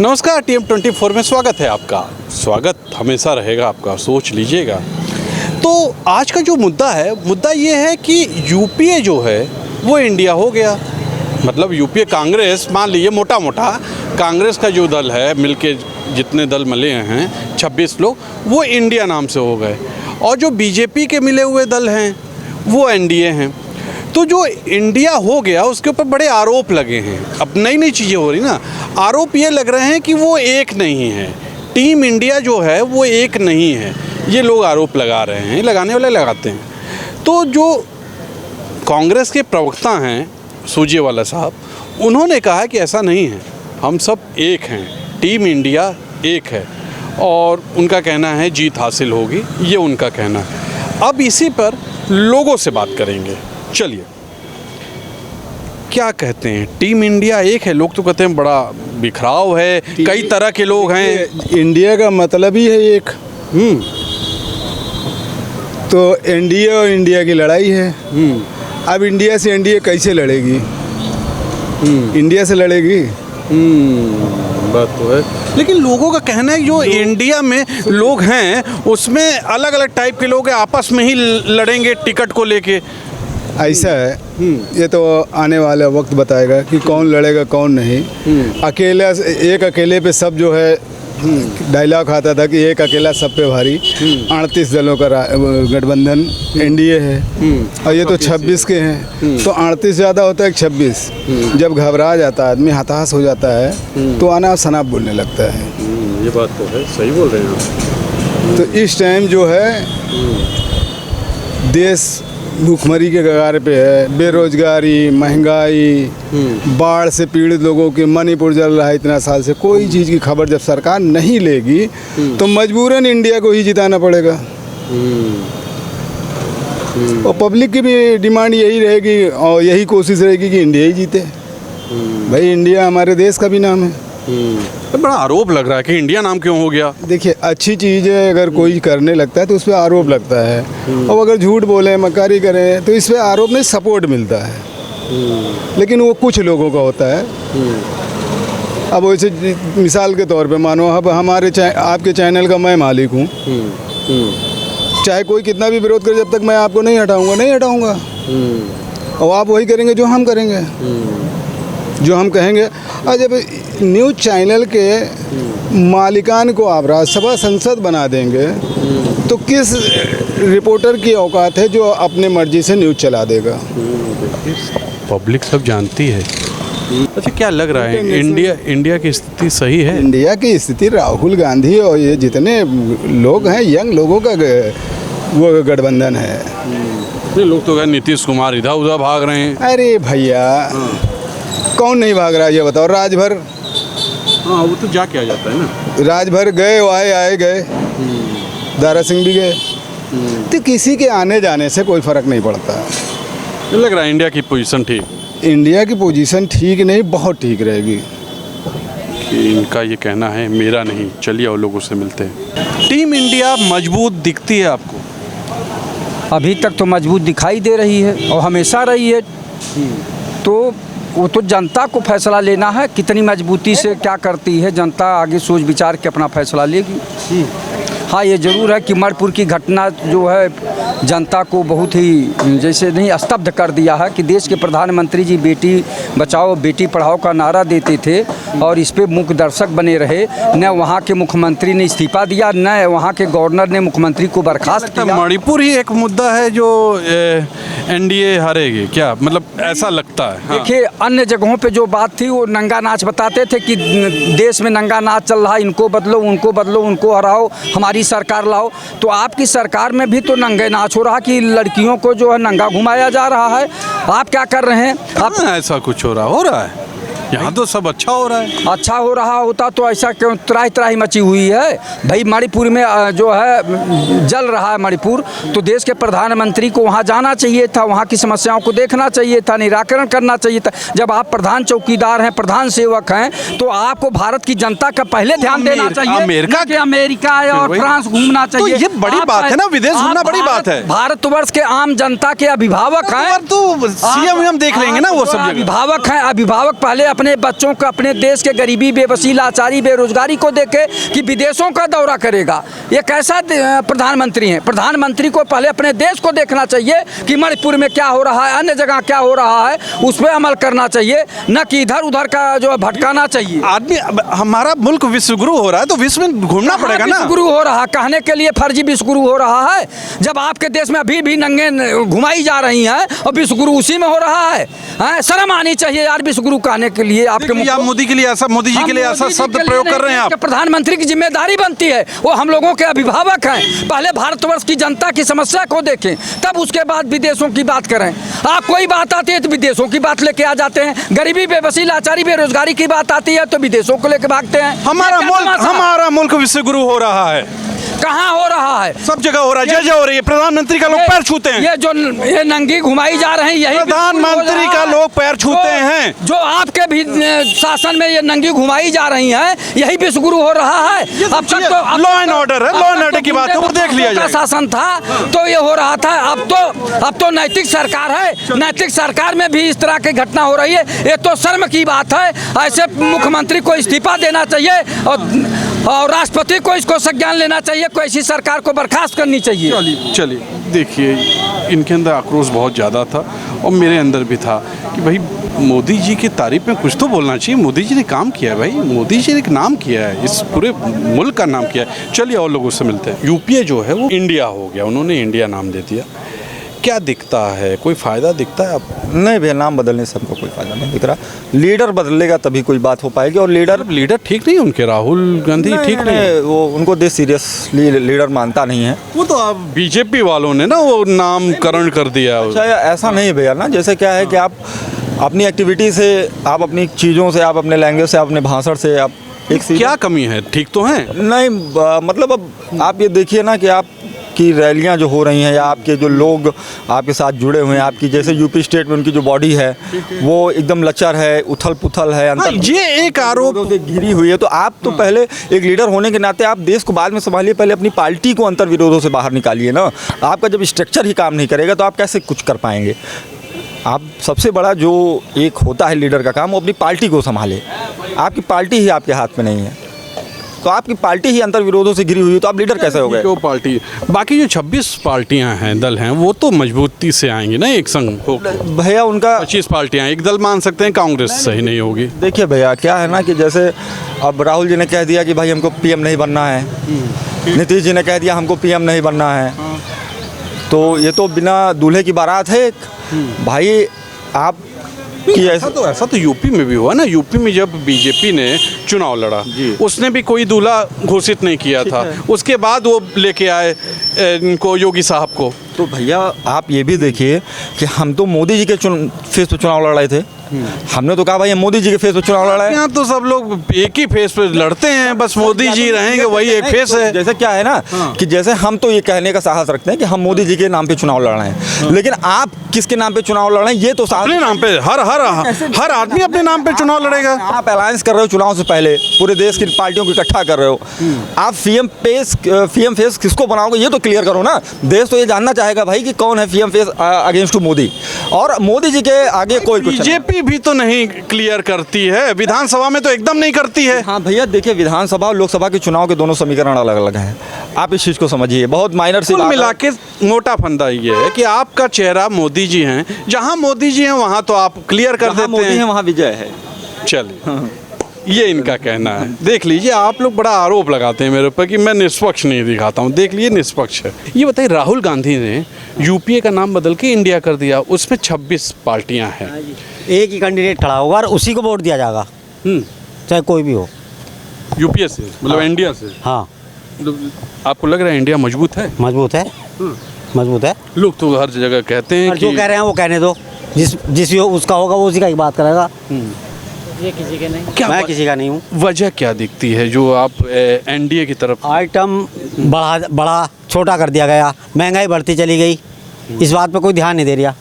नमस्कार, TM24 में स्वागत है आपका। स्वागत हमेशा रहेगा आपका, सोच लीजिएगा। तो आज का जो मुद्दा ये है कि यूपीए जो है वो इंडिया हो गया। मतलब यूपीए कांग्रेस, मान लीजिए मोटा मोटा कांग्रेस का जो दल है, मिलके जितने दल मिले हैं 26 लोग, वो इंडिया नाम से हो गए। और जो बीजेपी के मिले हुए दल हैं वो एनडीए हैं। तो जो इंडिया हो गया उसके ऊपर बड़े आरोप लगे हैं। अब नई नई चीज़ें हो रही ना, आरोप ये लग रहे हैं कि वो एक नहीं है, टीम इंडिया जो है वो एक नहीं है। ये लोग आरोप लगा रहे हैं, लगाने वाले लगाते हैं। तो जो कांग्रेस के प्रवक्ता हैं सुरजेवाला साहब, उन्होंने कहा कि ऐसा नहीं है, हम सब एक हैं, टीम इंडिया एक है। और उनका कहना है जीत हासिल होगी, ये उनका कहना है। अब इसी पर लोगों से बात करेंगे। चलिए, क्या कहते हैं, टीम इंडिया एक है? लोग तो कहते हैं बड़ा बिखराव है, कई तरह के लोग हैं। इंडिया का मतलब ही है एक। तो एनडीए और इंडिया की लड़ाई है। अब इंडिया से एनडीए कैसे लड़ेगी? इंडिया से लड़ेगी। बात तो है, लेकिन लोगों का कहना है जो इंडिया में लोग हैं उसमें अलग अलग टाइप के लोग हैं, आपस में ही लड़ेंगे टिकट को लेके। ऐसा है, ये तो आने वाला वक्त बताएगा कि कौन लड़ेगा कौन नहीं। अकेले पे सब जो है, डायलॉग आता था कि एक अकेला सब पे भारी। 38 दलों का गठबंधन एनडीए है और ये तो 26 के हैं। तो 38 ज़्यादा होता है 26। जब घबरा जाता है आदमी, हताश हो जाता है, तो अनाप शनाप बोलने लगता है। ये बात तो है, सही बोल रहे हैं आप। तो इस टाइम जो है देश भूखमरी के कगार पे है। बेरोजगारी, महंगाई, बाढ़ से पीड़ित लोगों के, मणिपुर जल रहा है इतना साल से, कोई चीज़ की खबर जब सरकार नहीं लेगी तो मजबूरन इंडिया को ही जिताना पड़ेगा। और पब्लिक की भी डिमांड यही रहेगी और यही कोशिश रहेगी कि इंडिया ही जीते। भाई इंडिया हमारे देश का भी नाम है। तो बड़ा आरोप लग रहा है कि इंडिया नाम क्यों हो गया। देखिए, अच्छी चीज़ है, अगर कोई करने लगता है तो उस पर आरोप लगता है, और अगर झूठ बोले, मक्कारी करें तो इस पर आरोप नहीं, सपोर्ट मिलता है। लेकिन वो कुछ लोगों का होता है। अब वैसे मिसाल के तौर पे मानो, अब आपके चैनल का मैं मालिक हूँ, चाहे कोई कितना भी विरोध करे, जब तक मैं आपको नहीं हटाऊंगा। और आप वही करेंगे जो हम करेंगे, जो हम कहेंगे। और जब न्यूज़ चैनल के मालिकान को आप राज्यसभा संसद बना देंगे तो किस रिपोर्टर की औकात है जो अपने मर्जी से न्यूज़ चला देगा? पब्लिक सब जानती है। अच्छा, क्या लग रहा है, इंडिया की स्थिति सही है? इंडिया की स्थिति, राहुल गांधी और ये जितने लोग हैं, यंग लोगों का वो गठबंधन है। ये लोग तो नीतीश कुमार इधर उधर भाग रहे हैं। अरे भैया, कौन नहीं भाग रहा है ये बताओ? राजभर, हाँ वो तो जाके आ जाता है ना। राजभर गए, आए गए, दारा सिंह भी गए। तो किसी के आने जाने से कोई फर्क नहीं पड़ता। लग रहा है इंडिया की पोजीशन ठीक, इंडिया की पोजीशन ठीक नहीं, बहुत ठीक रहेगी। इनका ये कहना है, मेरा नहीं। चलिए और लोगों से मिलते हैं। टीम इंडिया मजबूत दिखती है आपको? अभी तक तो मजबूत दिखाई दे रही है और हमेशा रही है। तो वो तो जनता को फैसला लेना है, कितनी मजबूती से क्या करती है जनता, आगे सोच विचार के अपना फैसला लेगी। हाँ, ये ज़रूर है कि मणिपुर की घटना जो है जनता को बहुत ही जैसे नहीं स्तब्ध कर दिया है कि देश के प्रधानमंत्री जी बेटी बचाओ बेटी पढ़ाओ का नारा देते थे और इस पे मुख्य दर्शक बने रहे। न वहाँ के मुख्यमंत्री ने इस्तीफा दिया, न वहाँ के गवर्नर ने मुख्यमंत्री को बर्खास्त किया। मणिपुर ही एक मुद्दा है जो एनडीए हारेगी क्या, मतलब ऐसा लगता है? हाँ। देखिए, अन्य जगहों पे जो बात थी वो नंगा नाच बताते थे कि देश में नंगा नाच चल रहा है, इनको बदलो, उनको हराओ, हमारी सरकार लाओ। तो आपकी सरकार में भी तो नंगे नाच हो रहा कि लड़कियों को जो है नंगा घुमाया जा रहा है। आप क्या कर रहे हैं? आप ऐसा कुछ हो रहा है? यहाँ तो सब अच्छा हो रहा है। अच्छा हो रहा होता तो ऐसा क्यों त्राही मची हुई है? भाई मणिपुर में जो है जल रहा है मणिपुर, तो देश के प्रधानमंत्री को वहाँ जाना चाहिए था, वहाँ की समस्याओं को देखना चाहिए था, निराकरण करना चाहिए था। जब आप प्रधान चौकीदार हैं, प्रधान सेवक हैं, तो आपको भारत की जनता का पहले ध्यान देना चाहिए। अमेरिका और फ्रांस घूमना चाहिए। तो ये बड़ी बात है ना, विदेश घूमना बड़ी बात है। भारतवर्ष के आम जनता के अभिभावक हैं, तो सीएम देख लेंगे ना वो सब। अभिभावक हैं, अभिभावक पहले अपने बच्चों को, अपने देश के गरीबी, बेबसी, लाचारी, बेरोजगारी को देखे कि विदेशों का दौरा करेगा? ये कैसा प्रधानमंत्री हैं? प्रधानमंत्री को पहले अपने देश को देखना चाहिए कि मणिपुर में क्या हो रहा है, अन्य जगह क्या हो रहा है, उस पर अमल करना चाहिए, न कि इधर उधर का जो भटकाना चाहिए। आदमी, हमारा मुल्क विश्वगुरु हो रहा है तो विश्व में घूमना पड़ेगा ना। विश्वगुरु हो रहा, कहने के लिए फर्जी विश्वगुरु हो रहा है, जब आपके देश में अभी भी नंगे घुमाई जा रही हैं और विश्वगुरु उसी में हो रहा है। शर्म आनी चाहिए यार विश्वगुरु कहने के लिए। आपके आप मोदी के लिए ऐसा, मोदी जी के लिए ऐसा शब्द प्रयोग कर रहे हैं आप। प्रधानमंत्री की जिम्मेदारी बनती है, वो हम लोगों के अभिभावक हैं। पहले भारतवर्ष की जनता की समस्या को देखें, तब उसके बाद विदेशों की बात करें। आप कोई बात आती है तो विदेशों की बात लेके आ जाते हैं, गरीबी, बेबसी, लाचारी, बेरोजगारी की बात आती है तो विदेशों को लेके भागते हैं। हमारा मुल्क विश्वगुरु हो रहा है। कहाँ हो रहा है? सब जगह हो रहा है, जगह हो रही है। प्रधानमंत्री का लोग पैर छूते हैं। ये नंगी घुमाई जा रहे हैं, यही प्रधानमंत्री का लोग पैर छूते हैं। जो आपके भी शासन में ये नंगी घुमाई जा रही हैं, यही विश्वगुरु हो रहा है। अब तक तो लॉ एंड ऑर्डर है, लॉ एंड ऑर्डर की बात है, वो देख लिया जाए। शासन था तो ये हो रहा था। अब तो नैतिक सरकार है, नैतिक सरकार में भी इस तरह की घटना हो रही है। ये तो शर्म की बात है। ऐसे मुख्यमंत्री को इस्तीफा देना चाहिए और राष्ट्रपति को इसको संज्ञान लेना चाहिए। कोई ऐसी सरकार को बर्खास्त करनी चाहिए। चलिए देखिए, इनके अंदर आक्रोश बहुत ज़्यादा था और मेरे अंदर भी था कि भाई मोदी जी की तारीफ में कुछ तो बोलना चाहिए। मोदी जी ने काम किया है भाई, मोदी जी ने एक नाम किया है, इस पूरे मुल्क का नाम किया है। चलिए और लोगों से मिलते हैं। यूपीए जो है वो इंडिया हो गया, उन्होंने इंडिया नाम दे दिया। क्या दिखता है, कोई फ़ायदा दिखता है आपको? नहीं भैया, नाम बदलने से हमको कोई फ़ायदा नहीं दिख रहा। लीडर बदलेगा तभी कोई बात हो पाएगी। और लीडर ठीक नहीं उनके, राहुल गांधी ठीक नहीं, वो उनको देश सीरियसली लीडर मानता नहीं है। वो तो आप बीजेपी वालों ने ना वो नामकरण कर दिया। अच्छा, ऐसा नहीं भैया ना, जैसे क्या है कि आप अपनी एक्टिविटी से, आप अपनी चीज़ों से, आप अपने लैंग्वेज से, आप अपने भाषण से, आप एक क्या कमी है? ठीक तो है नहीं। मतलब अब आप ये देखिए ना कि आप की रैलियां जो हो रही हैं या आपके जो लोग आपके साथ जुड़े हुए हैं, आपकी जैसे यूपी स्टेट में उनकी जो बॉडी है वो एकदम लचर है, उथल पुथल है, ये एक आरोप से घिरी हुई है। तो आप तो पहले एक लीडर होने के नाते आप देश को बाद में संभालिए, पहले अपनी पार्टी को अंतर विरोधों से बाहर निकालिए ना। आपका जब स्ट्रक्चर ही काम नहीं करेगा तो आप कैसे कुछ कर पाएंगे? आप सबसे बड़ा जो एक होता है लीडर का काम, वो अपनी पार्टी को संभाले। आपकी पार्टी ही आपके हाथ में नहीं है, तो आपकी पार्टी ही अंतर विरोधों से घिरी हुई है, तो आप लीडर कैसे हो गए? जो पार्टी, बाकी जो 26 पार्टियां हैं, दल हैं, वो तो मजबूती से आएंगी ना एक संग भैया। उनका 25 पार्टियां, एक दल मान सकते हैं, कांग्रेस सही नहीं होगी। देखिए भैया, क्या है ना कि जैसे अब राहुल जी ने कह दिया कि भाई हमको पीएम नहीं बनना है, नीतीश जी ने कह दिया हमको पीएम नहीं बनना है, तो ये तो बिना दूल्हे की बारात है एक। भाई आप कि ऐसा तो यूपी में भी हुआ ना। यूपी में जब बीजेपी ने चुनाव लड़ा, उसने भी कोई दूल्हा घोषित नहीं किया था। उसके बाद वो लेके आए इनको, योगी साहब को। तो भैया आप ये भी देखिए कि हम तो मोदी जी के फेस पे चुनाव लड़ रहे थे। हमने तो कहा भाई हम मोदी जी के फेस पे चुनाव लड़ाए। यहाँ तो सब लोग एक ही फेस पे लड़ते हैं, बस मोदी जी रहेंगे, वही एक फेस है। जैसे क्या है ना कि जैसे हम तो ये कहने का साहस रखते हैं कि हम मोदी जी के नाम पे चुनाव लड़ रहे हैं, लेकिन आप किसके नाम पे चुनाव लड़ रहे हैं ये तो अपने नाम पे। हर आदमी अपने नाम पे चुनाव लड़ेगा। आप अलायंस कर रहे हो चुनाव से पहले, पूरे देश की पार्टियों को इकट्ठा कर रहे हो। आप पीएम फेस किसको बनाओगे ये तो क्लियर करो ना। देश तो ये जानना चाहेगा भाई कि कौन है PM face against to Modi, और मोदी जी के आगे कोई कुछ। बीजेपी भी तो नहीं क्लियर करती है, विधानसभा में तो एकदम नहीं करती है। हाँ भैया देखिए, विधानसभा और लोकसभा के चुनाव के दोनों समीकरण अलग अलग हैं। आप इस चीज़ को समझिए, बहुत माइनर सी बात मिला के मोटा फंदा ये है कि आपका चेहरा मोदी जी हैं, जहां मोदी जी हैं वहां तो आप क्लियर कर देते हैं मोदी हैं वहां विजय है। चलिए, ये इनका कहना है। देख लीजिए, आप लोग बड़ा आरोप लगाते हैं मेरे ऊपर कि मैं निष्पक्ष नहीं दिखाता हूँ। देख लीजिए, निष्पक्ष है। ये बताइए, राहुल गांधी ने यूपीए का नाम बदल के इंडिया कर दिया, उसमें 26 पार्टियां हैं। एक ही कैंडिडेट खड़ा होगा और उसी को वोट दिया जाएगा, चाहे कोई भी हो। यूपीए से मतलब इंडिया से? हाँ। आपको लग रहा है इंडिया मजबूत है? मजबूत है, मजबूत है। लोग तो हर जगह कहते हैं जो कह रहे हैं वो कहने दो, जिस उसका होगा वो उसी का ही बात करेगा। ये किसी के नहीं, क्या मैं किसी का नहीं हूँ। वजह क्या दिखती है जो आप एनडीए की तरफ? आइटम बड़ा छोटा कर दिया गया, महंगाई बढ़ती चली गई, इस बात पे कोई ध्यान नहीं दे रहा।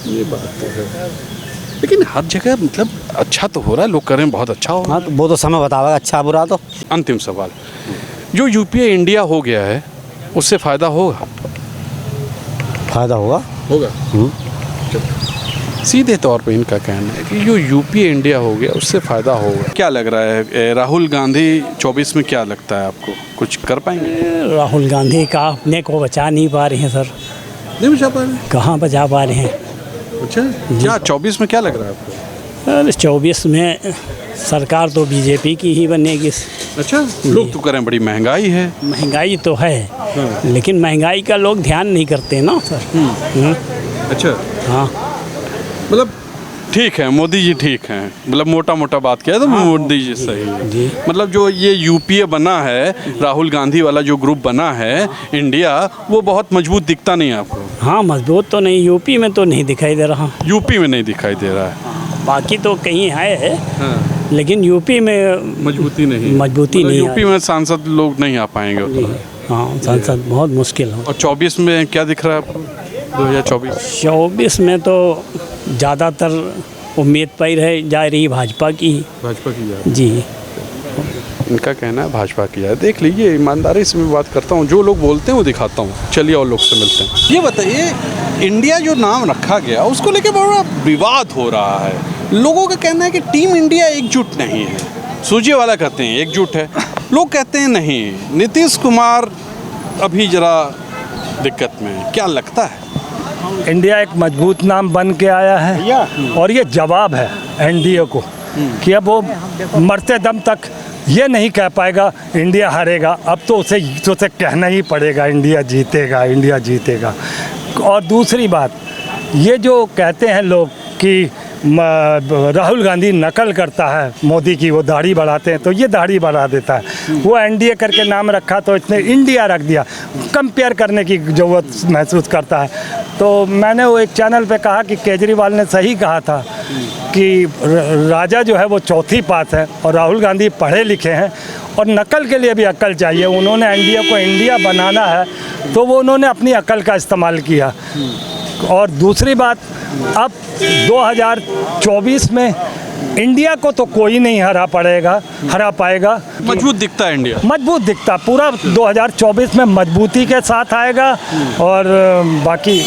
ये बात तो है, लेकिन हर जगह मतलब अच्छा तो हो रहा है, लोग कह रहे हैं बहुत अच्छा हो। हाँ, तो वो तो समय बतावेगा अच्छा बुरा। तो अंतिम सवाल, जो यूपीए इंडिया हो गया है उससे फ़ायदा होगा? फायदा होगा। सीधे तौर पे इनका कहना है कि जो यूपीए इंडिया हो गया उससे फ़ायदा होगा। क्या लग रहा है राहुल गांधी 24 में, क्या लगता है आपको कुछ कर पाएंगे? राहुल गांधी का अपने को बचा नहीं पा रहे हैं सर। नहीं बचा पा रहे? कहाँ बचा पा रहे हैं? अच्छा, क्या 24 में क्या लग रहा है आपको? अरे 24 में सरकार तो बीजेपी की ही बनेगी। अच्छा, लोग तो करें बड़ी महंगाई है। महंगाई तो है, लेकिन महंगाई का लोग ध्यान नहीं करते ना सर। अच्छा, हाँ, मतलब ठीक है, मोदी जी ठीक हैं, मतलब मोटा मोटा बात किया तो मोदी जी सही है। जी। मतलब जो ये यूपीए बना है, राहुल गांधी वाला जो ग्रुप बना है इंडिया, वो बहुत मजबूत दिखता नहीं है आपको? हाँ मजबूत तो नहीं, यूपी में तो नहीं दिखाई दे रहा। यूपी में नहीं दिखाई दे रहा है। बाकी तो कहीं है, हाँ। लेकिन यूपी में मजबूती नहीं, मजबूती मतलब नहीं यूपी में सांसद लोग नहीं आ पाएंगे उतना। हाँ, सांसद बहुत मुश्किल हो। और 24 में क्या दिख रहा है आपको? 24 में तो ज़्यादातर उम्मीद पर रह जा रही भाजपा की। भाजपा की जा जी, इनका कहना है भाजपा की है। देख लीजिए, ईमानदारी से मैं बात करता हूँ, जो लोग बोलते हैं वो दिखाता हूँ। चलिए और लोग से मिलते हैं। ये बताइए, इंडिया जो नाम रखा गया उसको लेके बड़ा विवाद हो रहा है। लोगों का कहना है कि टीम इंडिया एकजुट नहीं है। सुरजेवाला कहते हैं एकजुट है, लोग कहते हैं नहीं। नीतीश कुमार अभी जरा दिक्कत में है, क्या लगता है? इंडिया एक मजबूत नाम बन के आया है और ये जवाब है एनडीए को कि अब वो मरते दम तक ये नहीं कह पाएगा इंडिया हारेगा। अब तो उसे कहना ही पड़ेगा इंडिया जीतेगा, इंडिया जीतेगा। और दूसरी बात, ये जो कहते हैं लोग कि राहुल गांधी नकल करता है मोदी की, वो दाढ़ी बढ़ाते हैं तो ये दाढ़ी बढ़ा देता है। वो एनडीए करके नाम रखा तो इसने इंडिया रख दिया, कंपेयर करने की ज़रूरत महसूस करता है। तो मैंने वो एक चैनल पे कहा कि केजरीवाल ने सही कहा था कि राजा जो है वो चौथी पात है और राहुल गांधी पढ़े लिखे हैं और नकल के लिए भी अक्ल चाहिए। उन्होंने एनडीए को इंडिया बनाना है तो वो उन्होंने अपनी अक्ल का इस्तेमाल किया। और दूसरी बात, अब 2024 में इंडिया को तो कोई नहीं हरा पाएगा। मजबूत दिखता है इंडिया, मजबूत दिखता पूरा 2024 में मजबूती के साथ आएगा। और बाकी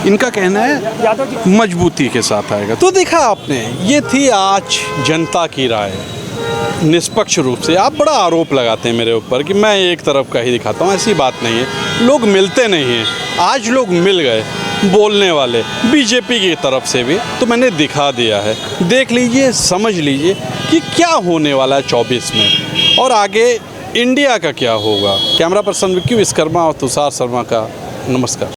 इनका कहना है मजबूती के साथ आएगा। तो देखा आपने, ये थी आज जनता की राय। निष्पक्ष रूप से आप बड़ा आरोप लगाते हैं मेरे ऊपर कि मैं एक तरफ का ही दिखाता हूँ, ऐसी बात नहीं है। लोग मिलते नहीं हैं, आज लोग मिल गए बोलने वाले बीजेपी की तरफ से भी, तो मैंने दिखा दिया है। देख लीजिए, समझ लीजिए कि क्या होने वाला है 24 में और आगे इंडिया का क्या होगा। कैमरा पर्सन विक्की विश्वकर्मा और तुषार शर्मा का नमस्कार।